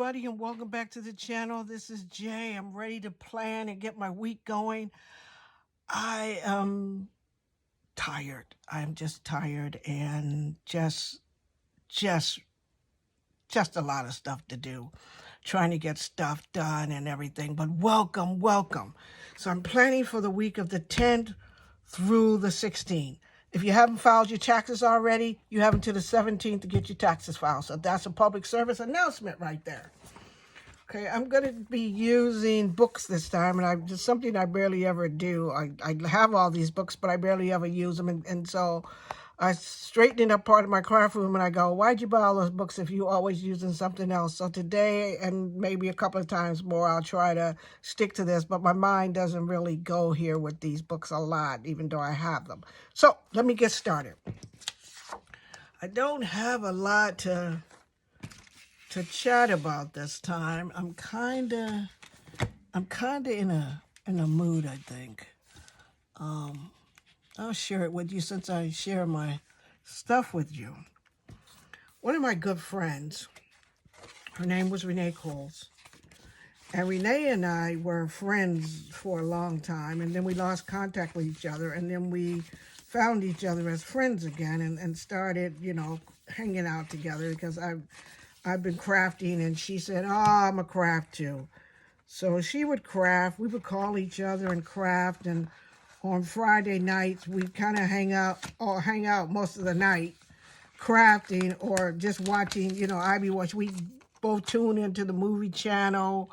everybody, and welcome back to the channel. This is Jay. I'm ready to plan and get my week going. I am tired. I'm just tired and just just a lot of stuff to do. Trying to get stuff done and everything. But welcome, welcome. So I'm planning for the week of the 10th through the 16th. If you haven't filed your taxes already, you have until the 17th to get your taxes filed. So that's a public service announcement right there. Okay, I'm going to be using books this time, and I just something I barely ever do. I have all these books, but I barely ever use them, and so I straightened up part of my craft room, and I go, why'd you buy all those books if you always using something else? So today, and maybe a couple of times more, I'll try to stick to this, but my mind doesn't really go here with these books a lot, even though I have them. So let me get started. I don't have a lot to chat about this time. I'm kinda in a mood, I think. I'll share it with you since I share my stuff with you. One of my good friends, her name was Renee Coles. And Renee and I were friends for a long time, and then we lost contact with each other, and then we found each other as friends again and started, hanging out together because I've been crafting, and she said, oh, I'm a craft too. So she would craft, we would call each other and craft, and on Friday nights, we'd kind of hang out most of the night, crafting or just watching, Ivy watch. We both tune into the movie channel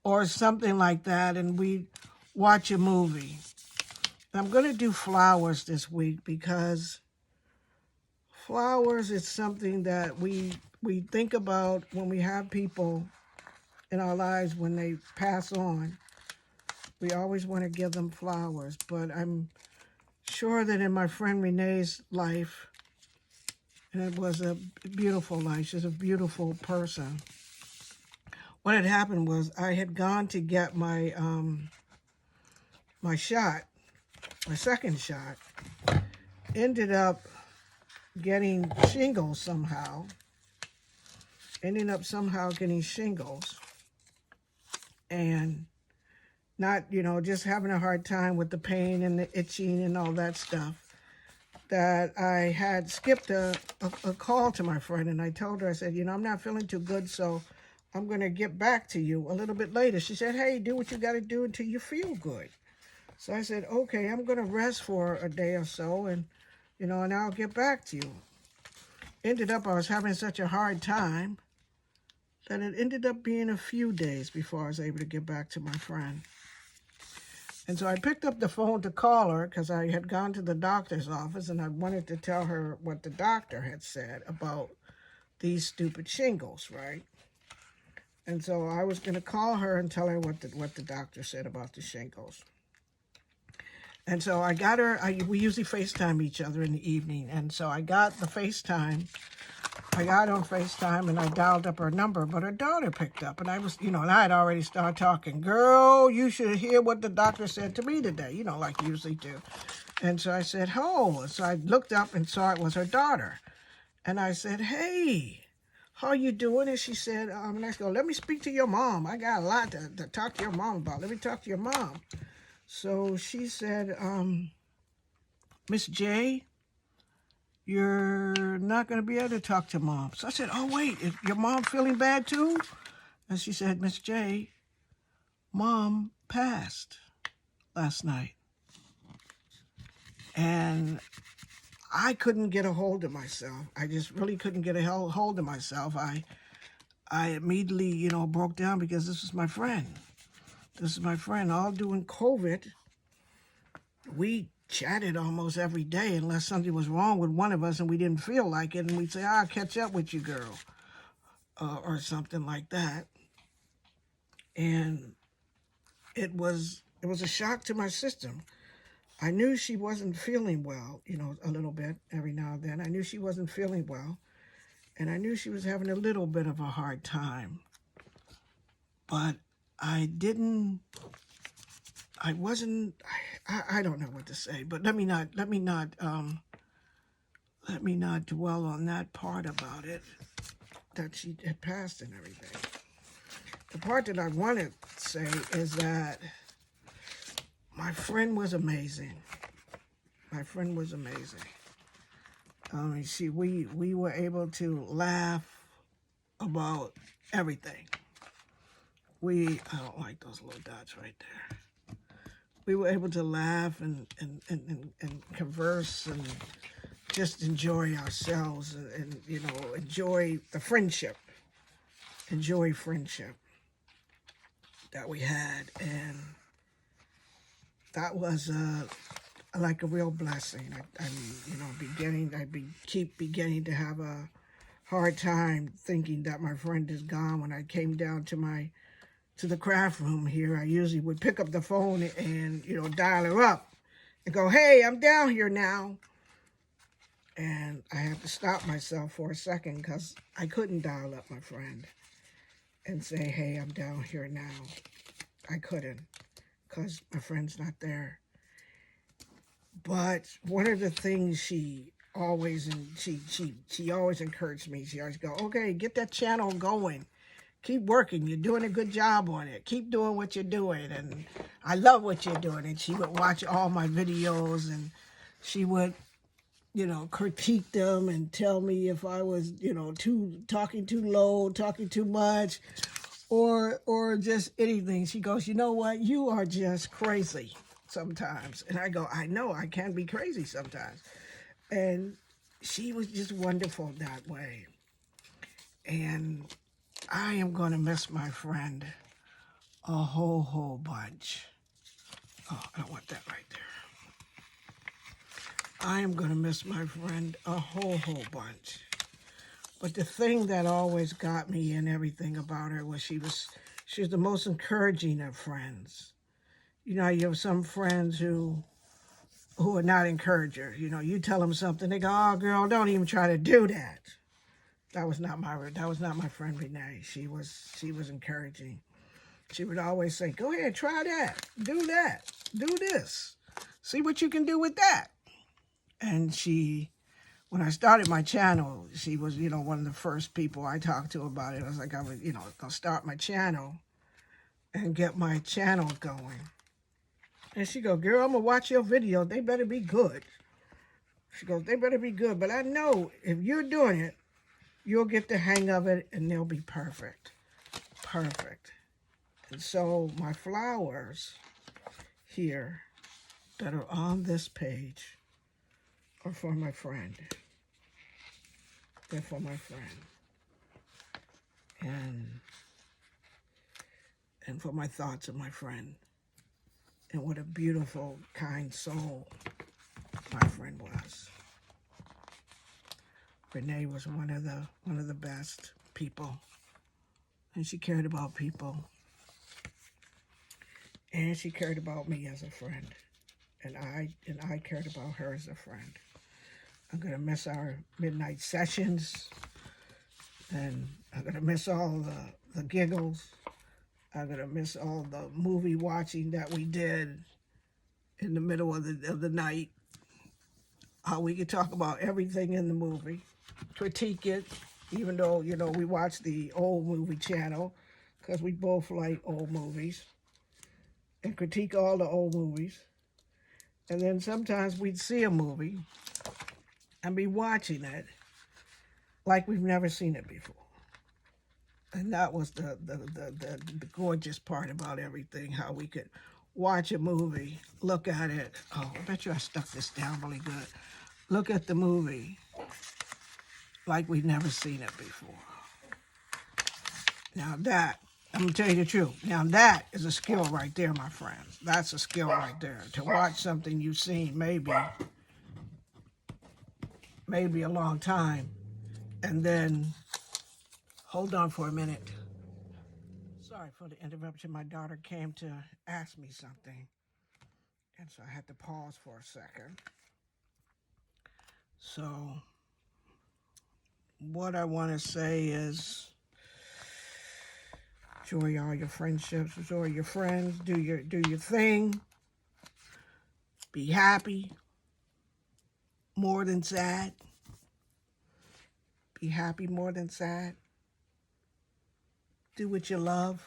or something like that, and we watch a movie. I'm going to do flowers this week because flowers is something that we think about when we have people in our lives when they pass on. We always want to give them flowers, but I'm sure that in my friend Renee's life, and it was a beautiful life, she's a beautiful person. What had happened was I had gone to get my my second shot, ended up getting shingles somehow, getting shingles, and not, just having a hard time with the pain and the itching and all that stuff, that I had skipped a call to my friend, and I told her, I said, I'm not feeling too good, so I'm going to get back to you a little bit later. She said, hey, do what you got to do until you feel good. So I said, okay, I'm going to rest for a day or so, and, and I'll get back to you. Ended up, I was having such a hard time that it ended up being a few days before I was able to get back to my friend. And so I picked up the phone to call her because I had gone to the doctor's office and I wanted to tell her what the doctor had said about these stupid shingles, right? And so I was going to call her and tell her what the doctor said about the shingles. And so I got her, we usually FaceTime each other in the evening. And so I got on FaceTime and I dialed up her number, but her daughter picked up. And I was, and I had already started talking. Girl, you should hear what the doctor said to me today, like you usually do. And so I said, oh. So I looked up and saw it was her daughter. And I said, hey, how you doing? And she said, and I go, let me speak to your mom. I got a lot to talk to your mom about. Let me talk to your mom. So she said, Miss J, you're not going to be able to talk to mom. So I said, oh, wait, is your mom feeling bad too? And she said, Miss J, mom passed last night. And I couldn't get a hold of myself. I just really couldn't get a hold of myself. I immediately, broke down because this is my friend. This is my friend. All during COVID, we chatted almost every day unless something was wrong with one of us and we didn't feel like it. And we'd say, I'll catch up with you, girl, or something like that. And it was a shock to my system. I knew she wasn't feeling well, a little bit every now and then. I knew she wasn't feeling well. And I knew she was having a little bit of a hard time. But I don't know what to say, but let me not dwell on that part about it, that she had passed and everything. the part that I want to say is that my friend was amazing. My friend was amazing. We were able to laugh about everything. I don't like those little dots right there. We were able to laugh and converse and just enjoy ourselves and enjoy the friendship. Enjoy friendship that we had. And that was like a real blessing. Keep beginning to have a hard time thinking that my friend is gone. When I came down to the craft room here, I usually would pick up the phone and dial her up and go, "Hey, I'm down here now." And I had to stop myself for a second because I couldn't dial up my friend and say, "Hey, I'm down here now." I couldn't because my friend's not there. But one of the things she always encouraged me. She always go, "Okay, get that channel going. Keep working. You're doing a good job on it. Keep doing what you're doing. And I love what you're doing." And she would watch all my videos and she would, critique them and tell me if I was, talking too low, talking too much, or just anything. She goes, "You know what? You are just crazy sometimes." And I go, "I know I can be crazy sometimes." And she was just wonderful that way. And I am going to miss my friend a whole bunch. Oh, I don't want that right there. I am going to miss my friend a whole bunch. But the thing that always got me and everything about her was she was the most encouraging of friends. You have some friends who are not encouragers. You tell them something, they go, "Oh, girl, don't even try to do that." That was not my friend Renee. She was encouraging. She would always say, "Go ahead, try that, do this, see what you can do with that." And when I started my channel, she was, one of the first people I talked to about it. I was like, I was, gonna start my channel and get my channel going. And she goes, "Girl, I'm gonna watch your video. They better be good." She goes, "They better be good. But I know if you're doing it, you'll get the hang of it and they'll be perfect." Perfect. And so my flowers here that are on this page are for my friend. They're for my friend. And for my thoughts of my friend. And what a beautiful, kind soul my friend was. Renee was one of the best people. And she cared about people. And she cared about me as a friend. And I cared about her as a friend. I'm going to miss our midnight sessions. And I'm going to miss all the giggles. I'm going to miss all the movie watching that we did in the middle of the night. How we could talk about everything in the movie, critique it, even though, we watch the old movie channel because we both like old movies, and critique all the old movies. And then sometimes we'd see a movie and be watching it like we've never seen it before. And that was the gorgeous part about everything, how we could watch a movie, look at it. Oh, I bet you I stuck this down really good. Look at the movie like we've never seen it before. Now that, I'm going to tell you the truth. Now that is a skill right there, my friends. That's a skill right there. To watch something you've seen maybe a long time and then hold on for a minute. Sorry for the interruption. My daughter came to ask me something, and so I had to pause for a second. So what I want to say is enjoy all your friendships, enjoy your friends, do your thing, be happy, more than sad, be happy more than sad. do what you love,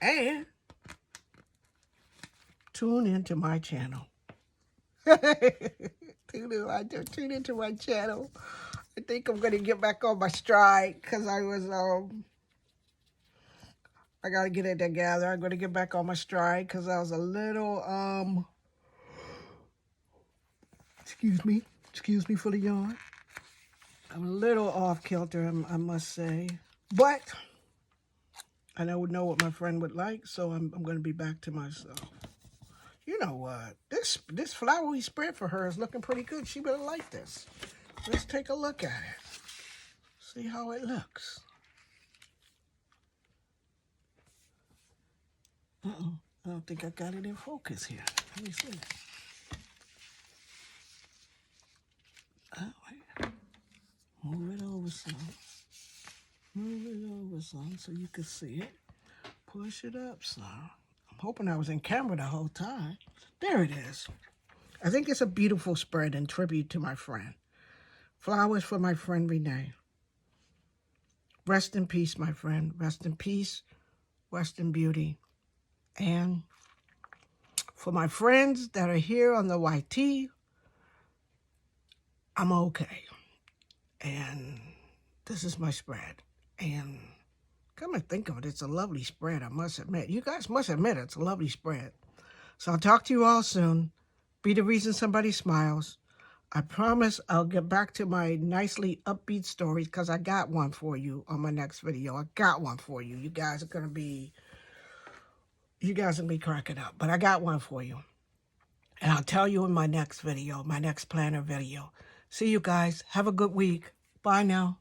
and tune into my channel. Tune into my channel. I think I'm gonna get back on my stride because I gotta get it together. I'm gonna get back on my stride because I was a little excuse me for the yawn. I'm a little off kilter, I must say, but I would know what my friend would like, so I'm gonna be back to myself. You know what? This flowery spread for her is looking pretty good. She better like this. Let's take a look at it. See how it looks. Uh-oh. I don't think I got it in focus here. Let me see. Oh, wait. Move it over some. Move it over some so you can see it. Push it up some. I'm hoping I was in camera the whole time. There it is. I think it's a beautiful spread in tribute to my friend. Flowers for my friend Renee. Rest in peace, my friend. Rest in peace. Rest in beauty. And for my friends that are here on the YT, I'm okay. And this is my spread. And come to think of it, it's a lovely spread, I must admit. You guys must admit it's a lovely spread. So I'll talk to you all soon. Be the reason somebody smiles. I promise I'll get back to my nicely upbeat stories because I got one for you on my next video. I got one for you. You guys are going to be cracking up, but I got one for you. And I'll tell you in my next video, my next planner video. See you guys. Have a good week. Bye now.